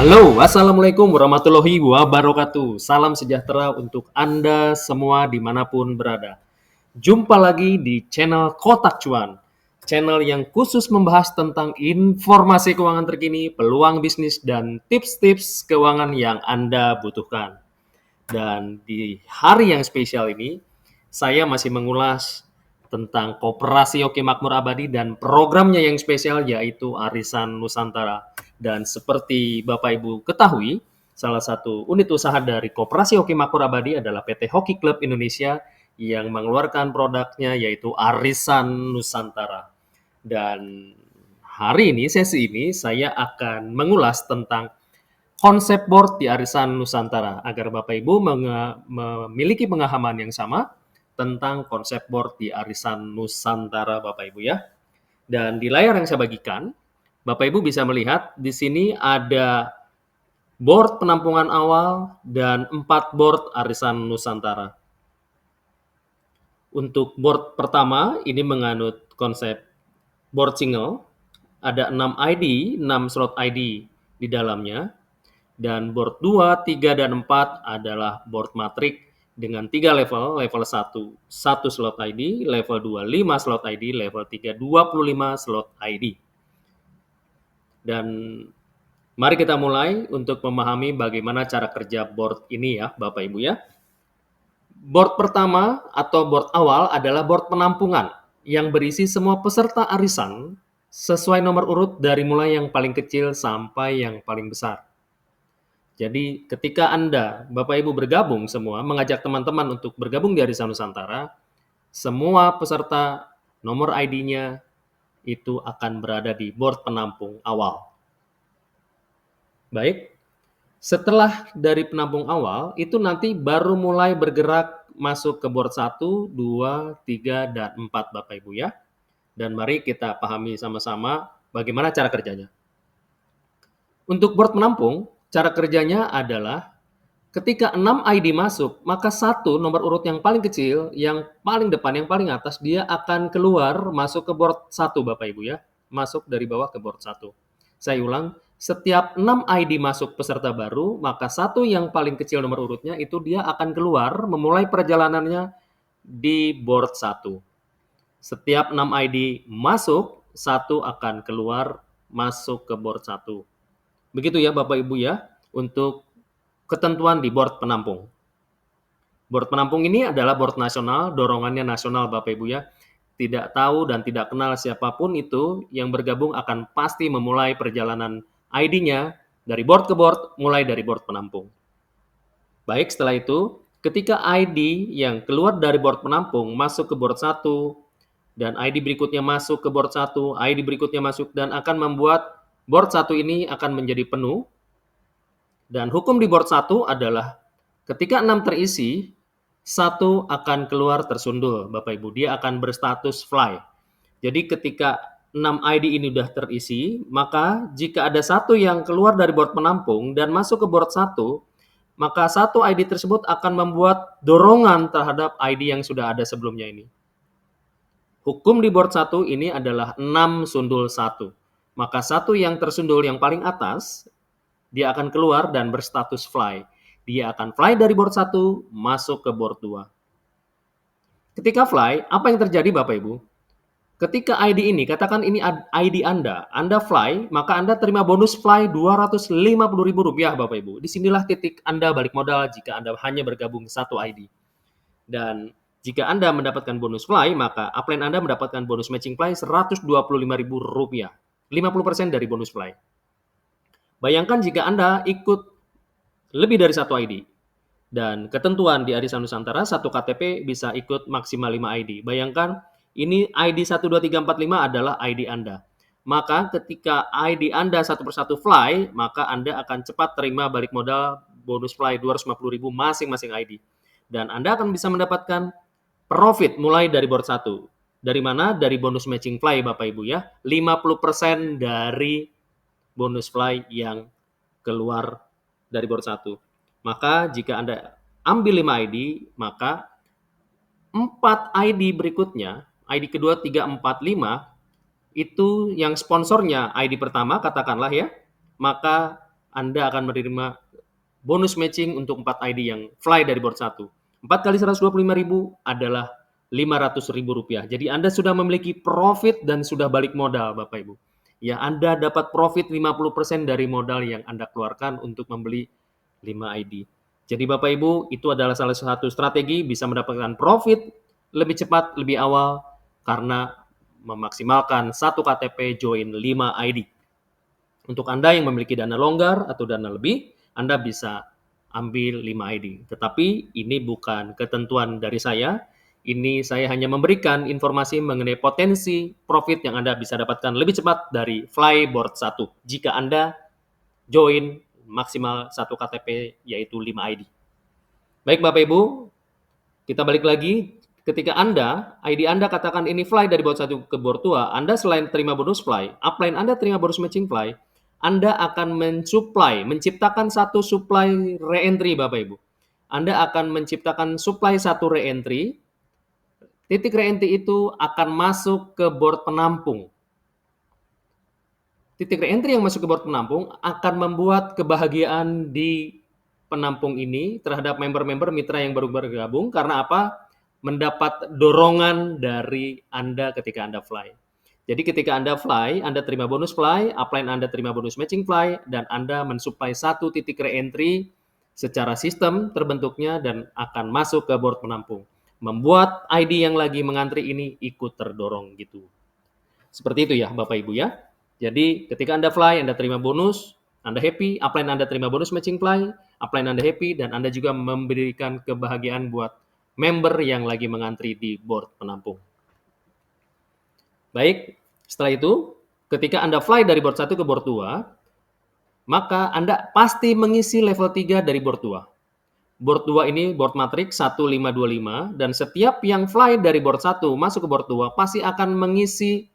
Halo, Assalamualaikum warahmatullahi wabarakatuh. Salam sejahtera untuk Anda semua dimanapun berada. Jumpa lagi di channel Kotak Cuan, channel yang khusus membahas tentang informasi keuangan terkini, peluang bisnis, dan tips-tips keuangan yang Anda butuhkan. Dan di hari yang spesial ini, saya masih mengulas tentang Koperasi Oke Makmur Abadi dan programnya yang spesial yaitu Arisan Nusantara. Dan seperti Bapak Ibu ketahui, salah satu unit usaha dari Koperasi Oke Makmur Abadi adalah PT Hoki Club Indonesia yang mengeluarkan produknya yaitu Arisan Nusantara. Dan hari ini, sesi ini, saya akan mengulas tentang konsep board di Arisan Nusantara agar Bapak Ibu memiliki pemahaman yang sama tentang konsep board di Arisan Nusantara Bapak Ibu ya. Dan di layar yang saya bagikan, Bapak Ibu bisa melihat di sini ada board penampungan awal dan 4 board Arisan Nusantara. Untuk board pertama ini menganut konsep board single, ada 6 ID, 6 slot ID di dalamnya. Dan board 2, 3, dan 4 adalah board matrik dengan 3 level. Level 1, 1 slot ID. Level 2, 5 slot ID. Level 3, 25 slot ID. Dan mari kita mulai untuk memahami bagaimana cara kerja board ini ya, Bapak Ibu ya. Board pertama atau board awal adalah board penampungan yang berisi semua peserta arisan sesuai nomor urut dari mulai yang paling kecil sampai yang paling besar. Jadi ketika Anda, Bapak Ibu bergabung semua, mengajak teman-teman untuk bergabung di Arisan Nusantara, semua peserta nomor ID-nya itu akan berada di board penampung awal. Baik, setelah dari penampung awal, itu nanti baru mulai bergerak masuk ke board 1, 2, 3, dan 4 Bapak Ibu ya. Dan mari kita pahami sama-sama bagaimana cara kerjanya. Untuk board penampung, cara kerjanya adalah ketika 6 ID masuk, maka satu nomor urut yang paling kecil, yang paling depan, yang paling atas, dia akan keluar masuk ke board 1 Bapak Ibu ya. Masuk dari bawah ke board 1. Saya ulang, setiap 6 ID masuk peserta baru, maka satu yang paling kecil nomor urutnya itu dia akan keluar memulai perjalanannya di board 1. Setiap 6 ID masuk, satu akan keluar masuk ke board 1. Begitu ya Bapak Ibu ya, untuk ketentuan di board penampung. Board penampung ini adalah board nasional, dorongannya nasional Bapak Ibu ya. Tidak tahu dan tidak kenal siapapun itu yang bergabung akan pasti memulai perjalanan ID-nya dari board ke board, mulai dari board penampung. Baik, setelah itu, ketika ID yang keluar dari board penampung masuk ke board 1, dan ID berikutnya masuk ke board 1, ID berikutnya masuk, dan akan membuat board 1 ini akan menjadi penuh. Dan hukum di board 1 adalah ketika 6 terisi, 1 akan keluar tersundul, Bapak Ibu. Dia akan berstatus fly. Jadi ketika 6 ID ini sudah terisi, maka jika ada satu yang keluar dari board penampung dan masuk ke board 1, maka satu ID tersebut akan membuat dorongan terhadap ID yang sudah ada sebelumnya ini. Hukum di board 1 ini adalah 6 sundul 1. Maka satu yang tersundul yang paling atas, dia akan keluar dan berstatus fly. Dia akan fly dari board 1 masuk ke board 2. Ketika fly, apa yang terjadi Bapak Ibu? Ketika ID ini, katakan ini ID Anda fly, maka Anda terima bonus fly Rp250.000 Bapak Ibu. Disinilah titik Anda balik modal jika Anda hanya bergabung satu ID. Dan jika Anda mendapatkan bonus fly, maka upline Anda mendapatkan bonus matching fly Rp125.000. 50% dari bonus fly. Bayangkan jika Anda ikut lebih dari satu ID. Dan ketentuan di Arisan Nusantara, satu KTP bisa ikut maksimal 5 ID. Bayangkan, ini ID 12345 adalah ID Anda. Maka ketika ID Anda satu persatu fly, maka Anda akan cepat terima balik modal bonus fly Rp250.000 masing-masing ID. Dan Anda akan bisa mendapatkan profit mulai dari board 1. Dari mana? Dari bonus matching fly Bapak Ibu ya. 50% dari bonus fly yang keluar dari board 1. Maka jika Anda ambil 5 ID, maka 4 ID berikutnya, ID kedua, 3, 4, 5, itu yang sponsornya ID pertama, katakanlah ya, maka Anda akan menerima bonus matching untuk 4 ID yang fly dari board 1. 4 kali 125.000 adalah Rp500.000. Jadi Anda sudah memiliki profit dan sudah balik modal, Bapak Ibu. Ya, Anda dapat profit 50% dari modal yang Anda keluarkan untuk membeli 5 ID. Jadi Bapak Ibu, itu adalah salah satu strategi bisa mendapatkan profit lebih cepat, lebih awal karena memaksimalkan satu KTP join 5 ID. Untuk Anda yang memiliki dana longgar atau dana lebih, Anda bisa ambil 5 ID. Tetapi ini bukan ketentuan dari saya. Ini saya hanya memberikan informasi mengenai potensi profit yang Anda bisa dapatkan lebih cepat dari Flyboard 1 jika Anda join maksimal 1 KTP yaitu 5 ID. Baik Bapak Ibu, kita balik lagi. Ketika ID Anda katakan ini fly dari board 1 ke board 2, Anda selain terima bonus fly, upline Anda terima bonus matching fly, Anda akan menciptakan satu supply re-entry Bapak Ibu. Anda akan menciptakan supply satu re-entry, titik re-entry itu akan masuk ke board penampung. Titik re-entry yang masuk ke board penampung akan membuat kebahagiaan di penampung ini terhadap member-member mitra yang baru bergabung. Karena apa? Mendapat dorongan dari Anda ketika Anda fly. Jadi ketika Anda fly, Anda terima bonus fly, upline Anda terima bonus matching fly, dan Anda mensupply satu titik re-entry secara sistem terbentuknya dan akan masuk ke board penampung. Membuat ID yang lagi mengantri ini ikut terdorong gitu. Seperti itu ya Bapak Ibu ya. Jadi ketika Anda fly, Anda terima bonus, Anda happy, upline Anda terima bonus matching fly, upline Anda happy, dan Anda juga memberikan kebahagiaan buat member yang lagi mengantri di board penampung. Baik, setelah itu, ketika Anda fly dari board 1 ke board 2, maka Anda pasti mengisi level 3 dari board 2. Board 2 ini board matrix 1525, dan setiap yang fly dari board 1 masuk ke board 2 pasti akan mengisi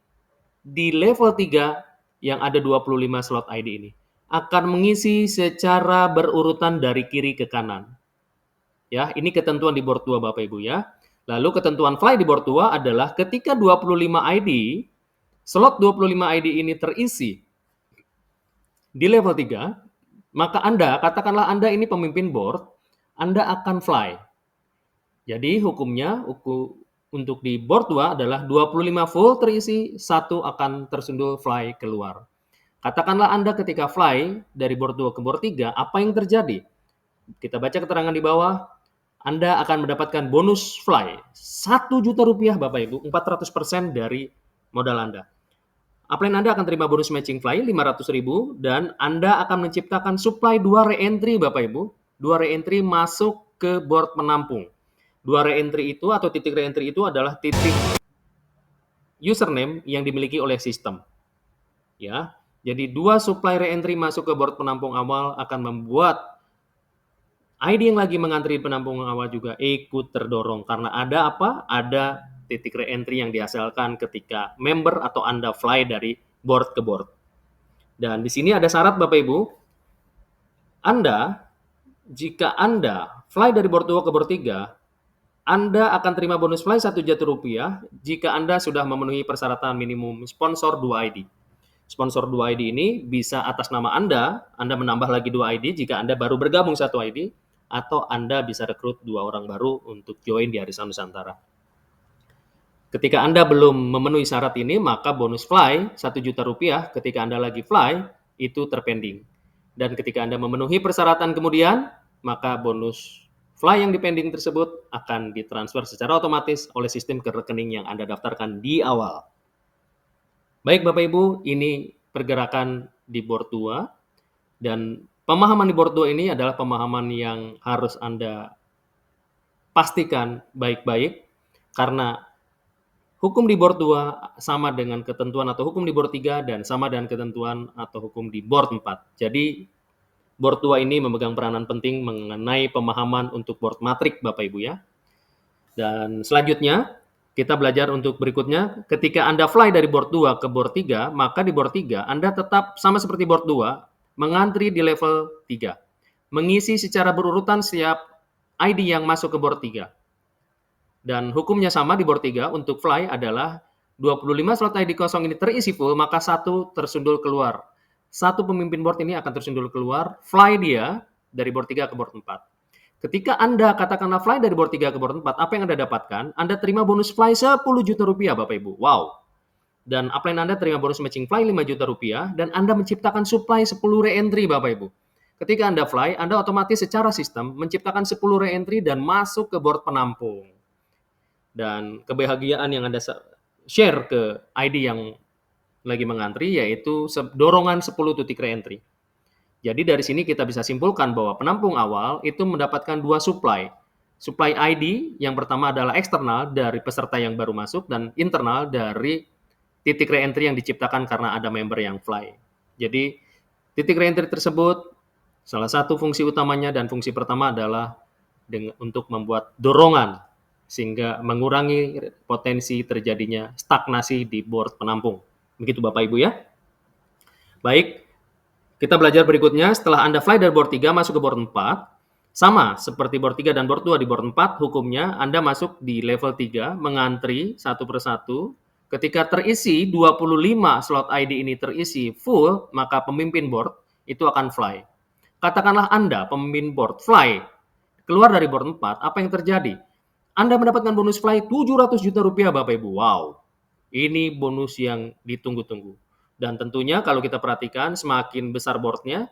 di level 3 yang ada 25 slot ID ini. Akan mengisi secara berurutan dari kiri ke kanan. Ya, ini ketentuan di board 2 Bapak Ibu ya. Lalu ketentuan fly di board 2 adalah ketika 25 ID, slot 25 ID ini terisi di level 3, maka Anda, katakanlah Anda ini pemimpin board, Anda akan fly. Jadi hukumnya untuk di board 2 adalah 25 full terisi, 1 akan tersundul fly keluar. Katakanlah Anda ketika fly dari board 2 ke board 3, apa yang terjadi? Kita baca keterangan di bawah, Anda akan mendapatkan bonus fly Rp1 juta Bapak Ibu, 400% dari modal Anda. Upline Anda akan terima bonus matching fly 500.000 dan Anda akan menciptakan supply 2 re-entry Bapak Ibu. 2 re-entry masuk ke board penampung. 2 re-entry itu atau titik re-entry itu adalah titik username yang dimiliki oleh sistem. Ya. Jadi 2 supply re-entry masuk ke board penampung awal akan membuat ID yang lagi mengantri penampung awal juga ikut terdorong karena ada apa? Ada titik re-entry yang dihasilkan ketika member atau Anda fly dari board ke board. Dan di sini ada syarat Bapak Ibu. Jika Anda fly dari board 2 ke board 3, Anda akan terima bonus fly Rp1 juta jika Anda sudah memenuhi persyaratan minimum sponsor 2 ID. Sponsor 2 ID ini bisa atas nama Anda menambah lagi 2 ID jika Anda baru bergabung 1 ID, atau Anda bisa rekrut 2 orang baru untuk join di Arisan Nusantara. Ketika Anda belum memenuhi syarat ini, maka bonus fly Rp1 juta ketika Anda lagi fly, itu terpending. Dan ketika Anda memenuhi persyaratan kemudian, maka bonus fly yang dipending tersebut akan ditransfer secara otomatis oleh sistem ke rekening yang Anda daftarkan di awal. Baik Bapak Ibu, ini pergerakan di board 2, dan pemahaman di board 2 ini adalah pemahaman yang harus Anda pastikan baik-baik, karena hukum di board 2 sama dengan ketentuan atau hukum di board 3 dan sama dengan ketentuan atau hukum di board 4. Jadi board 2 ini memegang peranan penting mengenai pemahaman untuk board matrix Bapak Ibu ya. Dan selanjutnya kita belajar untuk berikutnya, ketika Anda fly dari board 2 ke board 3, maka di board 3 Anda tetap sama seperti board 2, mengantri di level 3. Mengisi secara berurutan setiap ID yang masuk ke board 3. Dan hukumnya sama di board 3, untuk fly adalah 25 slot ID kosong ini terisi full, maka 1 tersundul keluar. satu pemimpin board ini akan tersundul keluar, fly dia dari board 3 ke board 4. Ketika Anda katakanlah fly dari board 3 ke board 4, apa yang Anda dapatkan? Anda terima bonus fly 10 juta rupiah, Bapak Ibu. Wow. Dan upline Anda terima bonus matching fly 5 juta rupiah, dan Anda menciptakan supply 10 re-entry, Bapak Ibu. Ketika Anda fly, Anda otomatis secara sistem menciptakan 10 re-entry dan masuk ke board penampung. Dan kebahagiaan yang Anda share ke ID yang lagi mengantri yaitu dorongan 10 titik re-entry. Jadi dari sini kita bisa simpulkan bahwa penampung awal itu mendapatkan dua supply. Supply ID yang pertama adalah eksternal dari peserta yang baru masuk dan internal dari titik re-entry yang diciptakan karena ada member yang fly. Jadi titik re-entry tersebut salah satu fungsi utamanya dan fungsi pertama adalah untuk membuat dorongan sehingga mengurangi potensi terjadinya stagnasi di board penampung. Begitu Bapak Ibu ya. Baik, kita belajar berikutnya. Setelah Anda fly dari board 3 masuk ke board 4, sama seperti board 3 dan board 2 di board 4, hukumnya Anda masuk di level 3, mengantri satu persatu. Ketika terisi 25 slot ID ini terisi full, maka pemimpin board itu akan fly. Katakanlah Anda pemimpin board fly, keluar dari board 4, apa yang terjadi? Anda mendapatkan bonus fly 700 juta rupiah, Bapak Ibu. Wow, ini bonus yang ditunggu-tunggu. Dan tentunya kalau kita perhatikan semakin besar boardnya,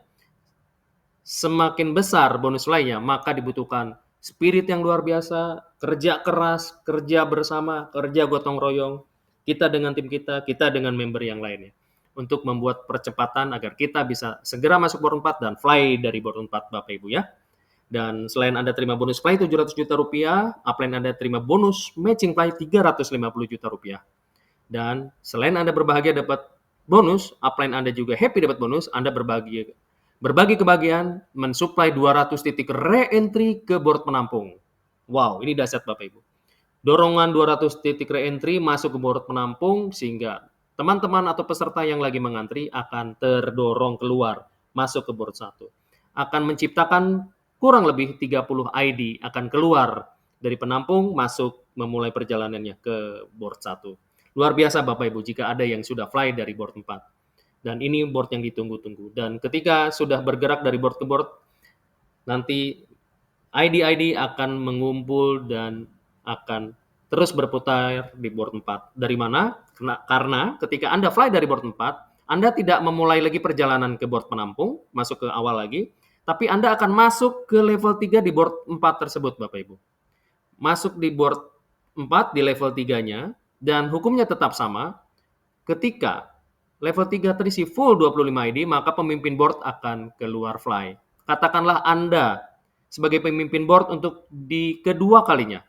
semakin besar bonus fly-nya, maka dibutuhkan spirit yang luar biasa, kerja keras, kerja bersama, kerja gotong royong, kita dengan tim kita dengan member yang lainnya. Untuk membuat percepatan agar kita bisa segera masuk board 4 dan fly dari board 4, Bapak Ibu ya. Dan selain Anda terima bonus fly 700 juta rupiah, upline Anda terima bonus matching fly 350 juta rupiah. Dan selain Anda berbahagia dapat bonus, upline Anda juga happy dapat bonus, Anda berbagi kebahagiaan mensuplai 200 titik re-entry ke board penampung. Wow, ini dahsyat Bapak Ibu. Dorongan 200 titik re-entry masuk ke board penampung sehingga teman-teman atau peserta yang lagi mengantri akan terdorong keluar masuk ke board 1. Akan menciptakan kurang lebih 30 ID akan keluar dari penampung masuk memulai perjalanannya ke board 1. Luar biasa Bapak Ibu jika ada yang sudah fly dari board 4. Dan ini board yang ditunggu-tunggu. Dan ketika sudah bergerak dari board ke board, nanti ID-ID akan mengumpul dan akan terus berputar di board 4. Dari mana? Karena ketika Anda fly dari board 4, Anda tidak memulai lagi perjalanan ke board penampung, masuk ke awal lagi, tapi Anda akan masuk ke level 3 di board 4 tersebut, Bapak Ibu. Masuk di board 4 di level 3-nya, dan hukumnya tetap sama. Ketika level 3 terisi full 25 ID, maka pemimpin board akan keluar fly. Katakanlah Anda sebagai pemimpin board untuk di kedua kalinya.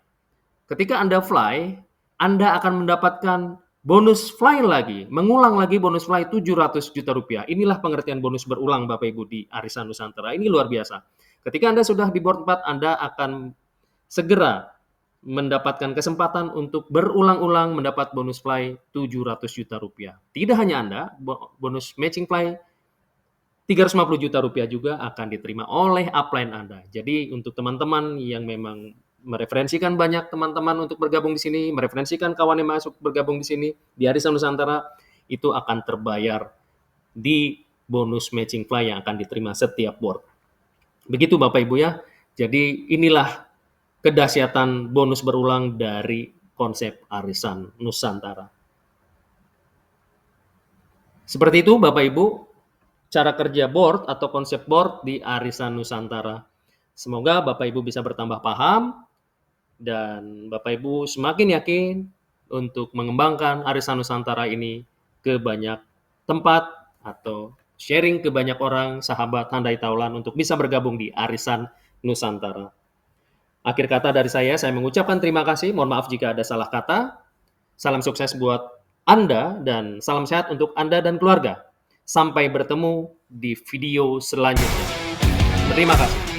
Ketika Anda fly, Anda akan mendapatkan bonus fly lagi, mengulang lagi bonus fly 700 juta rupiah. Inilah pengertian bonus berulang Bapak Ibu di Arisan Nusantara. Ini luar biasa. Ketika Anda sudah di board 4, Anda akan segera mendapatkan kesempatan untuk berulang-ulang mendapat bonus fly 700 juta rupiah. Tidak hanya Anda, bonus matching fly 350 juta rupiah juga akan diterima oleh upline Anda. Jadi untuk teman-teman yang memang mereferensikan banyak teman-teman untuk bergabung di sini, mereferensikan kawan yang masuk bergabung di sini, di Arisan Nusantara, itu akan terbayar di bonus matching fly yang akan diterima setiap board. Begitu Bapak Ibu ya. Jadi inilah kedahsyatan bonus berulang dari konsep Arisan Nusantara. Seperti itu Bapak Ibu, cara kerja board atau konsep board di Arisan Nusantara. Semoga Bapak Ibu bisa bertambah paham dan Bapak Ibu semakin yakin untuk mengembangkan Arisan Nusantara ini ke banyak tempat atau sharing ke banyak orang, sahabat handai taulan untuk bisa bergabung di Arisan Nusantara. Akhir kata dari saya mengucapkan terima kasih, mohon maaf jika ada salah kata. Salam sukses buat Anda dan salam sehat untuk Anda dan keluarga. Sampai bertemu di video selanjutnya. Terima kasih.